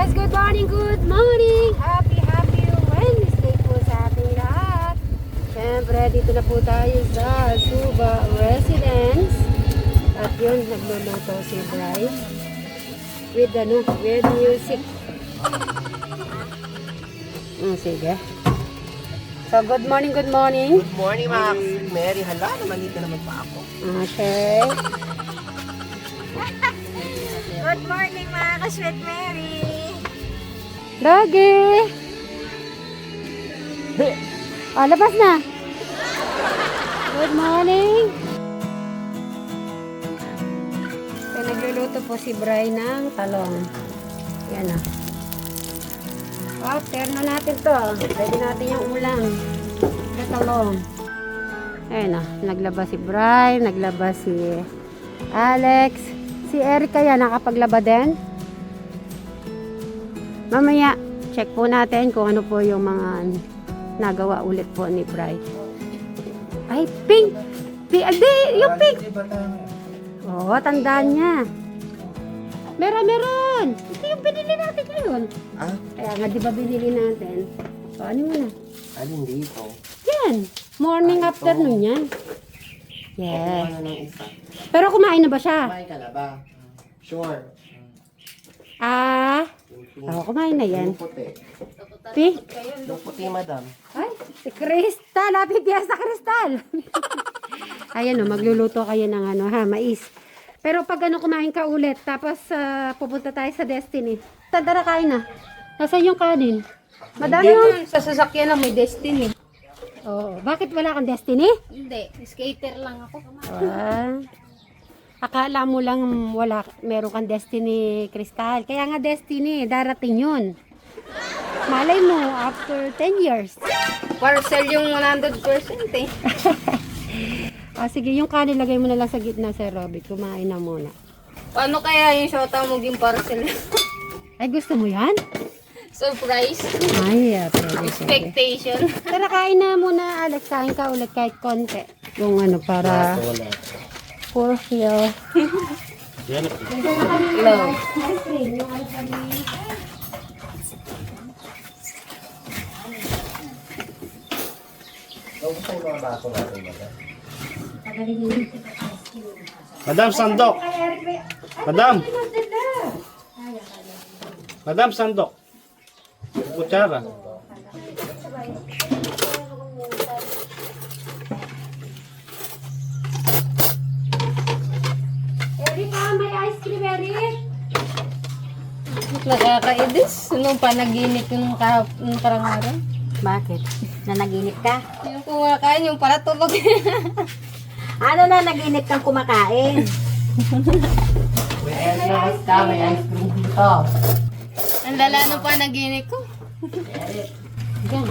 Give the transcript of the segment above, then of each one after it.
Yes, good morning, good morning. Happy Wednesday po sa ating lahat. Siyempre, dito na po tayo sa Suba Residence. At yun, nagluluto si Bryce. With music. Sige. So, good morning, good morning. Good morning, mga Mary. Hala, naman naman pa ako. Okay. Good morning mga ka-Sweet Mary! Doggy! Oh, labas na! Good morning! So, nagluluto po si Bri ng talong. Yan o. Terno natin to. Pwede natin yung ulam. Sa talong. Ayan o. Naglaba si Bri, naglaba si Alex. Si Eric kaya nakapaglaba din? Mamaya, check po natin kung ano po yung mga nagawa ulit po ni Bri. Ay, pink! Yung pink! Oo, tandaan niya. Meron! Ito yung binili natin ngayon. Ah? Kaya nga, di ba binili natin? So, ano mo na? Alin dito? Yan! Morning, Ah, ito. afternoon yan. Yes. Ano ng isa? Pero kumain na ba siya? Kumain ka na ba? Sure. Yung pink. Kumain na yan. Yung puti. Pink? Yung puti, madam. Ay, si Crystal. Happy Fiesta, Crystal. Ayan o, magluluto kayo ng mais. Pero pag kumain ka ulit, tapos pupunta tayo sa Destiny. Tandara, kain na. Nasaan yung kanin? Madami yung... Sa sasakyan lang may Destiny. Oo. Bakit wala kang Destiny? Hindi, skater lang ako. Akala mo lang meron kang Destiny, Crystal. Kaya nga Destiny, darating yun. Malay mo, after 10 years. Parcel yung 100% eh. Sige, yung kanin lagay mo na lang sa gitna, Sir Robby. Kumain na muna. Paano kaya yung shota mo yung parcel? Ay, gusto mo yan? Surprise. Ay, pwede. Expectation. Tara, kain na muna, Alex. Kain ka ulit kahit konti. Yung para Wala. for feel. Hello. Huwag sa mga baso natin, madam. Madam, sandok. Madam. Madam, sandok. Kutsara. Erika, may ice cream, Eric. Nakakaidis. Nung panaginip yung parang araw. Bakit? Nanaginip ka? Yung kumakain, yung pala tulog. Ano na naginip kang kumakain? May ice ka, may ice cream dito. Ang lala nung panaginip ko. Diyan.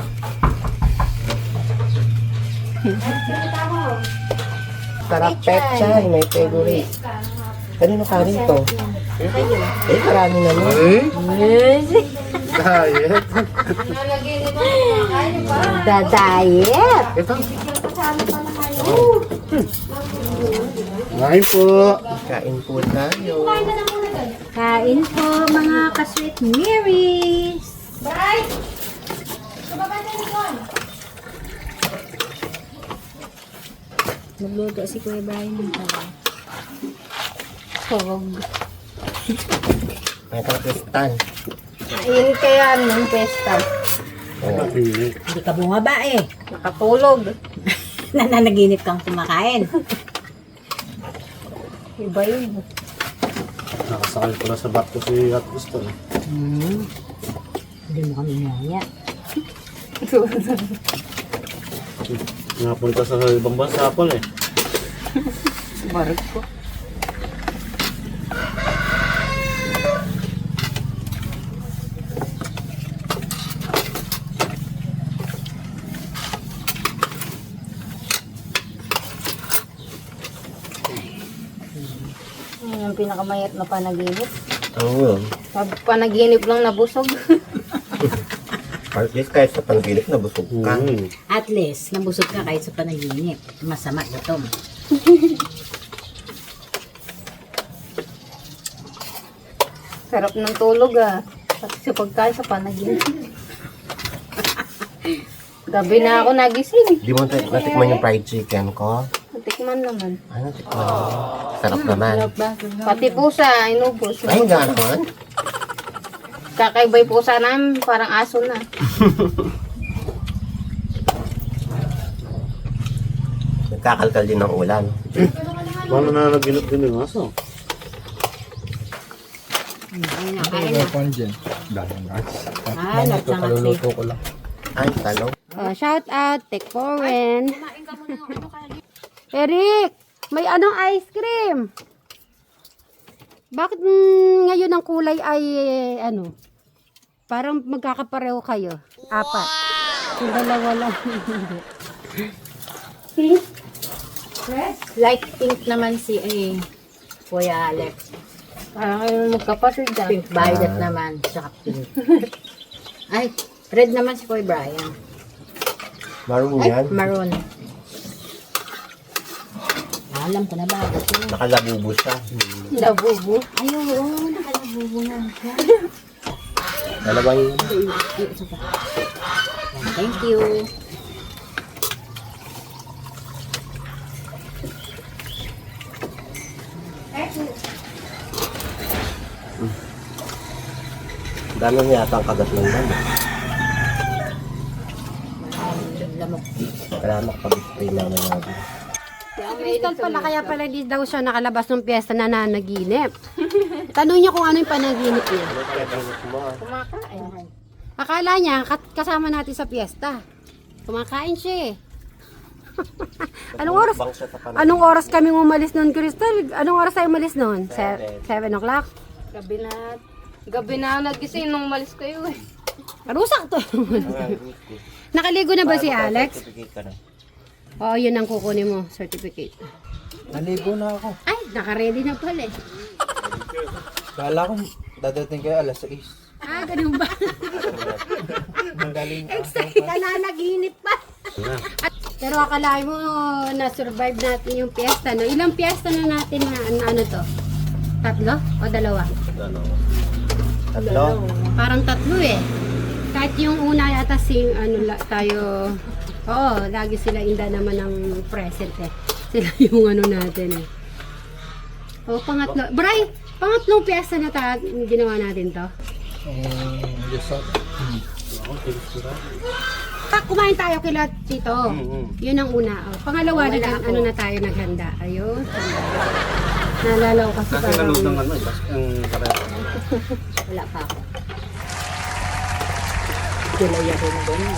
Sarap pechay, may favorite. Kanino ka rin to? Marami naman. Diet. Panaginip ko kumakain, yung parang Diet. Ito. Ngayon po. Kain po tayo. Kain po mga ka-Sweet Marys. Nagluto si Kuya Brian ng talong. Tawag. May kakristan. Ayun kaya nung pesta. Hindi ka bumaba eh. Nakatulog. Nananaginip kang kumakain. Iba yun. Nakasakal pala sa bat ko si At Gusto. Hindi mo kami niyaya. Napunta sa ibang bansa pala eh. Barik ko. Yung pinakamayat na panaginip. Oo. Panaginip lang nabusog. At least kahit sa panaginip na busog ka. At least, nabusog ka kahit sa panaginip. Masama gutom. Sarap ng tulog ah. Pati sa pagkain sa panaginip. Gabi na ako nagising. Di mo natikman yung fried chicken ko? Natikman naman. Ano, tikman mo. Sarap naman. Pati pusa, inubos. Ay, gano'n. Kakaibay pusa namin, parang aso na. Nagkakalkal din ng ulan. Paano na naginip din yung aso? Nagsangat ko lang. Ay, talong. Shout out, Tekoren. Eric, may anong ice cream? Bakit ngayon ang kulay ay ano? Parang magkakapareho kayo. Apat. Yung dalawa lang. Pink? Red? Light pink naman si Kuya Alex. Parang kayo magkapatid dyan. Pink violet naman. Saka pink. Ay, red naman si Kuya Brian. Maroon Ay, yan. maroon. Alam ko na ba? Nakalabubo siya. Nabubo. Ay, oo. Nakalabubo na. Dalawang yun. Thank you. Dami niya yata ang kagat ng lamok. Lamok. Kaya makapag-spray naman natin. Crystal pala, kaya pala di daw siya nakalabas ng piyesta na nanaginip. Tanong niya kung ano yung panaginip niya. Kumakain. Akala niya, kasama natin sa piyesta. Kumakain siya eh. Anong oras kami umalis noon, Crystal? Anong oras tayo umalis noon? 7 o'clock? Gabi na ako nagising nung umalis kayo eh. Rusak to. Nakaligo na ba si Alex? Oo, yun ang kukunin mo, certificate. Naligo na ako. Ay, naka-ready na pala eh. Kala ko dadating kayo alas 6. Ah, ganun ba? Ang galing. Nananaginip pa. Pero akalain mo na-survive natin yung piyesta, no? Ilang piyesta na natin na ano to? 3 o 2? Tatlo. Parang 3 eh. Kahit yung una yata tayo, oo, lagi sila inda naman ng present eh. Sila yung ano natin eh. O, pangatlo. Bray, pangatlong piyesta na ginawa natin to. Kumain tayo kila Tito. Yun ang una. O, pangalawa, ano na tayo naghanda. Ayun. Naalala ko kasi parang... Wala pa ako. Kilaya ko na ganun.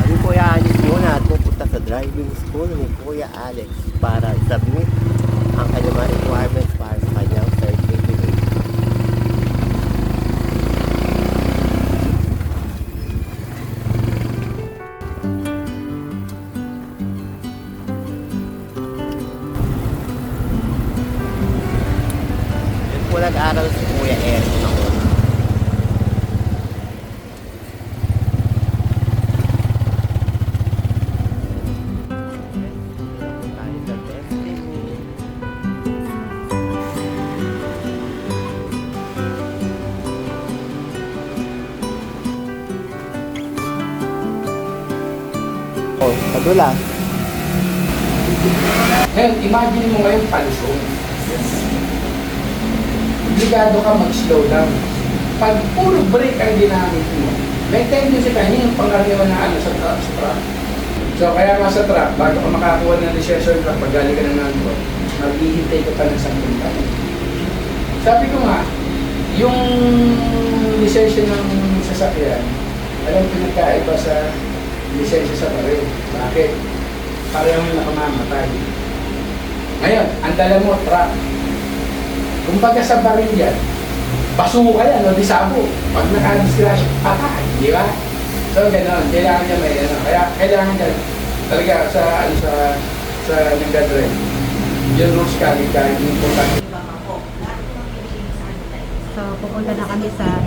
Ano Kuya Alex muna at pupunta sa driving school ni Kuya Alex para submit ang kanyang mga requirements para sa kanyang certificate. Yun po nag-aral si Kuya Eric na una. Tayo sa testing. Oh, padula. Ngayon, imagine mo ngayon palusong. Obligado ka mag-slow down. Pag puro brake ang ginamit mo, may tendency ka, hindi yung pangkaraniwan na ano sa truck. So kaya nga sa truck, bago ka makakuha ng lisensya ng truck, pag galing ka na nandito, maghihintay ka pa ng 10 taon. Sabi ko nga, yung lisensya ng sasakyan, alam pinagkaiba sa lisensya sa baril. Bakit? Parehong yung nakamamatay. Ngayon, ang dala mo, truck. Kumbaga sa baril yan, basuko yan, o disabo. Pag nakadiscrash, patay, di ba? So, gano'n, kailangan niya may ano. Kaya, kailangan niya talaga sa nagdadrive. Yung rules kahit importante. So, pupunta na kami sa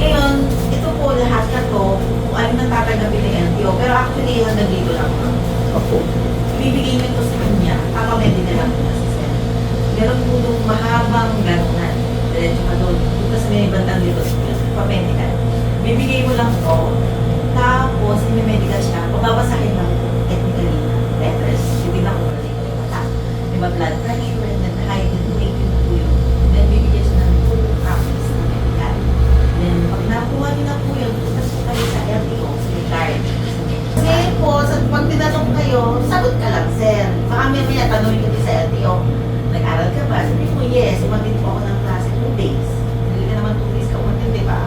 Ngayon, ito po lahat na to, kung ano man tatanggapin ng LTO. Pero actually, hanggang dito lang. Opo. Ibibigay niyo to sa kanya. Medical lang po kasi sir. Meron po nung mahabang ganunan. Diretso ka doon. Tapos may bandang dito pa-medical. Bibigay mo lang to. Tapos, medical siya. Pababasahin lang po. Technically na. Letters. Hindi na po mali ko yung mata. Diba blood pressure and then height and weight yun po yun. Then bibigyan siya ng full practice na medical. Then pag nakuha niyo na po yun, tapos po kayo sa LTO, sa regard. Ngayon po, pag tinanong kayo, sagot ka lang, sir. Baka may tanongin ko din sa LTO. Nag-aral ka ba? Sabi ko, yes. Umatin po ako ng klase 2 days. Hindi ka naman 2 days ka umatin, di ba?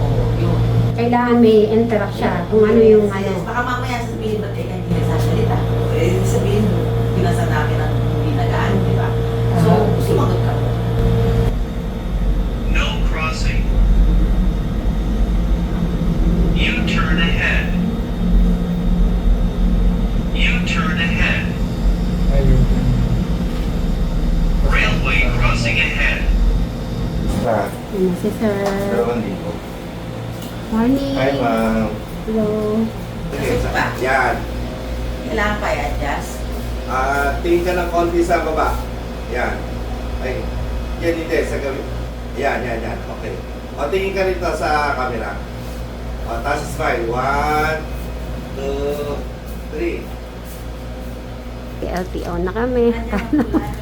Oo, yun. Kailangan may interact siya kung ano yung ano. Yes, baka mamaya sabihin, ba't kayo hindi nagsasalita? Eh, sabihin, binasa namin ang hindi nagaan, di ba? So, sumagot ka po. No crossing. U-turn ahead. U-turn ahead. Ayun. Railway crossing ahead. Sa Ano si sir? 2,000. Morning. Hi, ma'am. Hello. Sige, yan. Kailangan pa i-adjust. Tingin ka ng konti sa baba. Yan. Ay, yan hindi. Sa gabi. Yan. Okay. O, tingin ka rito sa camera. O, taas smile. 1, 2, 3. LTO na kami.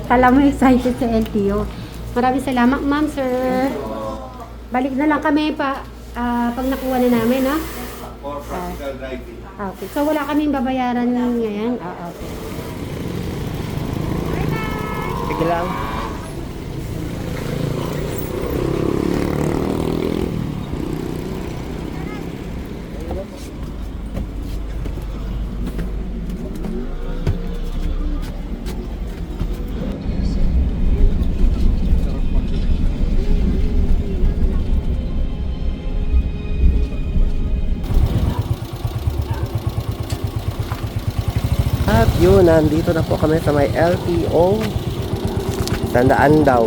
Kala mo excited sa LTO. Maraming salamat, ma'am, sir. Balik na lang kami pag nakuha na namin, no? For practical driving. Okay. So, wala kaming babayaran ngayon? Okay. Sige lang. At yun, nandito na po kami sa may LTO. Tandaan daw.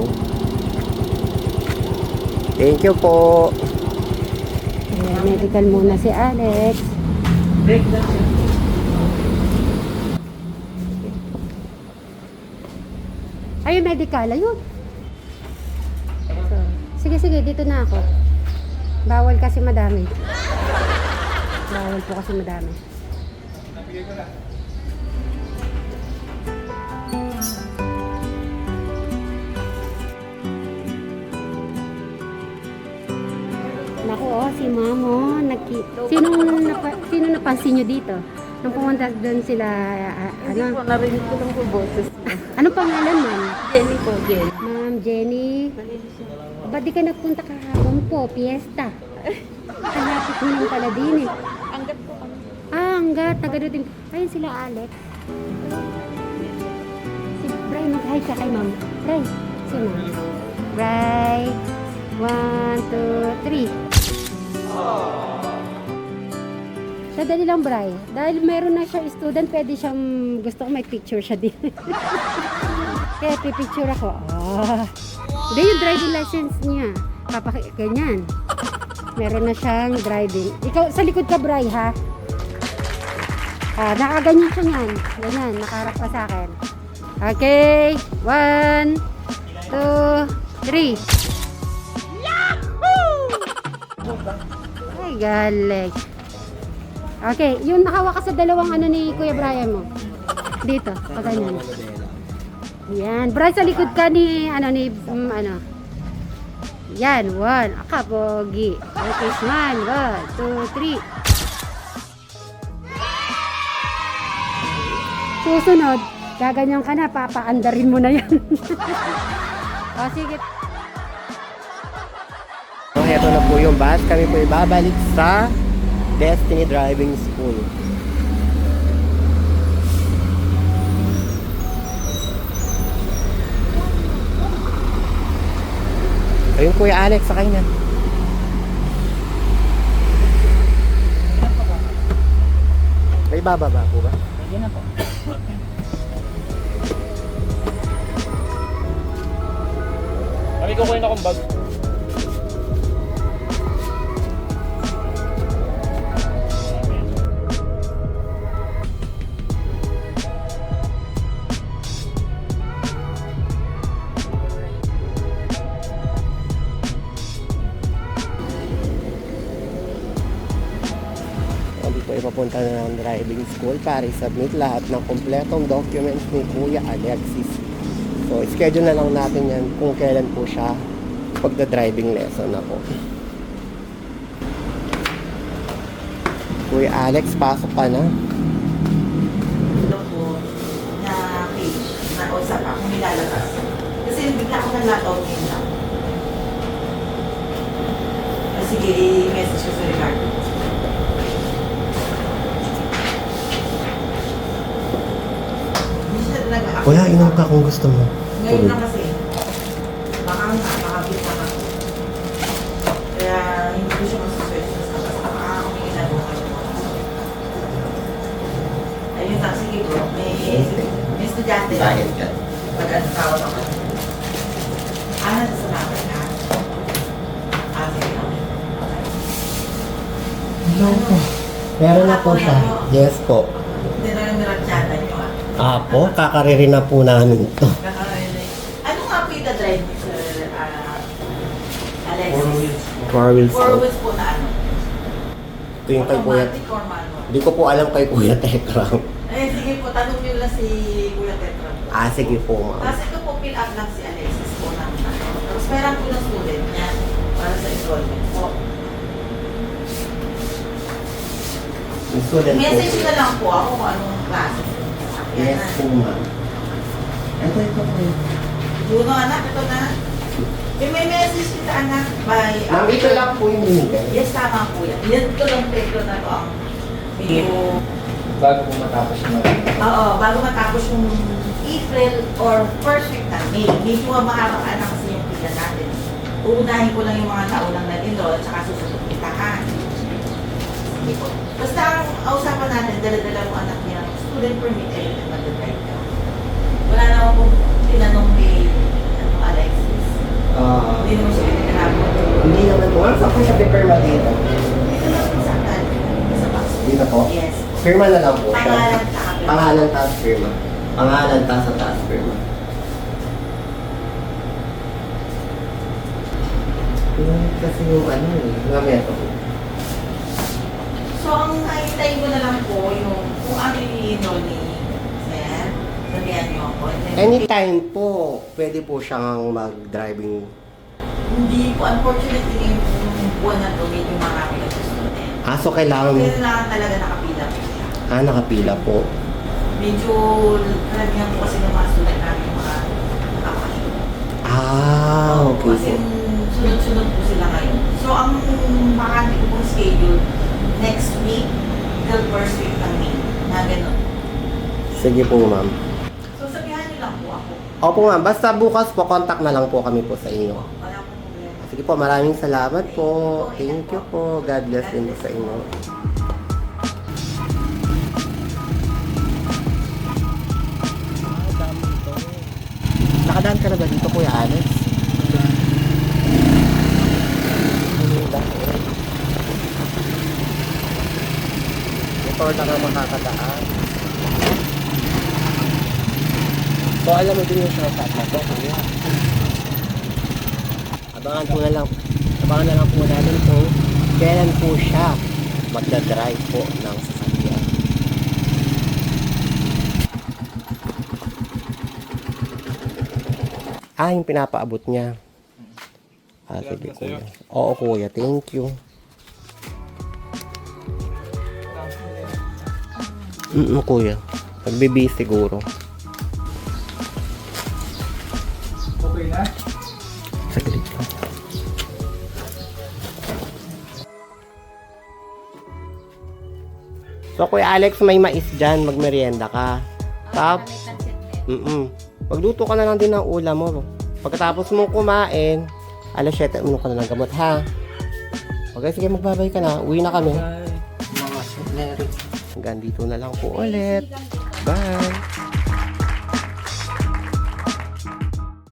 Thank you po. Ayan, medical muna si Alex. Break na siya. Ayun, medical. Ayun. So, sige, dito na ako. Bawal kasi madami. Bawal po kasi madami. Naku, si Mamo, sino napansin nyo dito? Nung pumunta doon sila, Hindi po, narinig ko lang po boses. ano pangalan, ma'am? Jenny po, Jenny. Ma'am Jenny, ba't di ka nagpunta kahapon po? Fiesta. Kalapit mo lang pala din eh. Anggat po kami. Hanggat, taga-dutin. Ayun sila, Alex. Si Bray, mag-hi ka kay ma'am. Bray, sino? Bray, 1, 2, 3. Sadali lang, Bray. Dahil meron na siya student, pwede siyang, gusto ko may picture siya din. Kaya pipicture ako. Hindi yung driving license niya. Ganyan. Meron na siyang driving. Ikaw, sa likod ka, Bray, ha? Nakaganyan siya niyan. Ganyan, nakaharap ka sa akin. Okay. 1, 2, 3. Ay, galing. Okay, yung nakawa ka sa dalawang ano ni Kuya Brian mo. Dito, pag ganyan. Yan, Brian, sa likod ka ni, Yan, 1. Akapogi. Okay, smile. 1, 2, 3. Susunod, gaganyan ka na, papaandarin mo na yan. O, sige. So, heto na po yung bus. Kami po ibabalik sa Destiny Driving School. Ayun, Kuya Alex, sakay na. May bababa po ba? Yan na po. Kami kukuhin akong bag. kami po ipapunta na ng driving school para i-submit lahat ng kompletong documents ni Kuya Alexis. So, schedule na lang natin yan kung kailan po siya pagda-driving lesson na po. Kuya Alex, pasok ka na. Ito po na page na usap ako nilalabas. Kasi bigla ako nag-logout ngayon lang. Sige, i-message ko sa Ricardo. Hindi siya nag-a-accept. Kuya, inom ka kung gusto mo. Ngayon lang kasi. Baka makakabit na ako. Kaya hindi ko siya masuswerte. Baka ako may ginagawa. Ayun lang, sige bro. May estudyante lang. Pag-ano tawag ako. Sa nakay na. Sige lang. Hello po. Meron na po siya. Yes po. Hindi na yung niratsada niyo ah. Apo, kakaririn na po namin ito. Ano nga po yung drive ni Sir Alexis? 4 wheels Four po. wheels po na ano? Ito yung kay Kuya. Automatic or manual? Hindi ko po alam kay Kuya Tekram. Sige po, tanong niyo lang si Kuya Tetra. Sige po, ma'am. Tapos ito po, fill up lang si Alexis po ng tapos meron po ng student niya para sa enrollment po. Message na lang po ako kung anong klase. Yes po, ma'am. Ito po. Juno, anak, ito na. May message kita, anak. By Ma'am, ito lang po yung binigay. Yes, tama po yan. Yan ito lang Pedro na to ang medyo... Bago po matapos yung Oo, bago matapos yung April or first week na May. Medyo mahabang anak kasi yung pila natin. Uunahin ko lang yung mga naunang nag-enroll at saka susunod kitahan. Sige po. Basta ang usapan natin, dala-dala mo anak niya student permit ay mag-drive ka. Wala naman po tinanong kay Alexis. Hindi naman siya pinagkarapon. Hindi naman po. Saan po siya pipirma dito? Dito lang po sa akin. Sa box. Dito po? Yes. Firma na lang po siya. Pangalan sa akin. Pangalan taas firma. Pangalan taas sa taas firma. Kasi yung ano yung method. So, ang nakitay mo na lang po yung kung ano yung i-enroll ni Sir. Sabihan niyo ako. And then, Anytime po, pwede po siyang mag-driving. hindi po, unfortunately, yung buwan na to, medyo marami na po student. So kailangan, Pero na talaga nakapila po siya. nakapila po. Medyo karamihan po kasi ng mga student namin yung mga nakakasyon. Okay Kasi po. sunod-sunod po sila ngayon. So, ang makati ko pong schedule, next week, till first week ng May. Na gano'n. Sige po, ma'am. So, sabihan niyo lang po ako. Opo, ma'am. Basta bukas po, contact na lang po kami po sa inyo. Wala pong problema. Sige po, maraming salamat po. Thank you po. God bless din po sa inyo. Nakadaan ka na ba dito, Kuya Alex? Ito na nga makakadaan. So, alam mo din yung shortcut na to, Kuya. Abangan na lang po natin kung kailan po siya magdadrive po ng sasakyan. Yung pinapaabot niya. Sige, Kuya. Oo, Kuya. Thank you. Kuya. Pag-BB siguro. Okay na? Saglit ka. So, Kuya Alex, may mais dyan. Magmerienda ka. Magluto ka na lang din ng ulam mo. Pagkatapos mong kumain, alas 7, uminom ka na ng gamot, ha? Okay, sige, magbabay ka na. Uwi na kami. mga suplery. Hanggang dito na lang po ulit. Bye!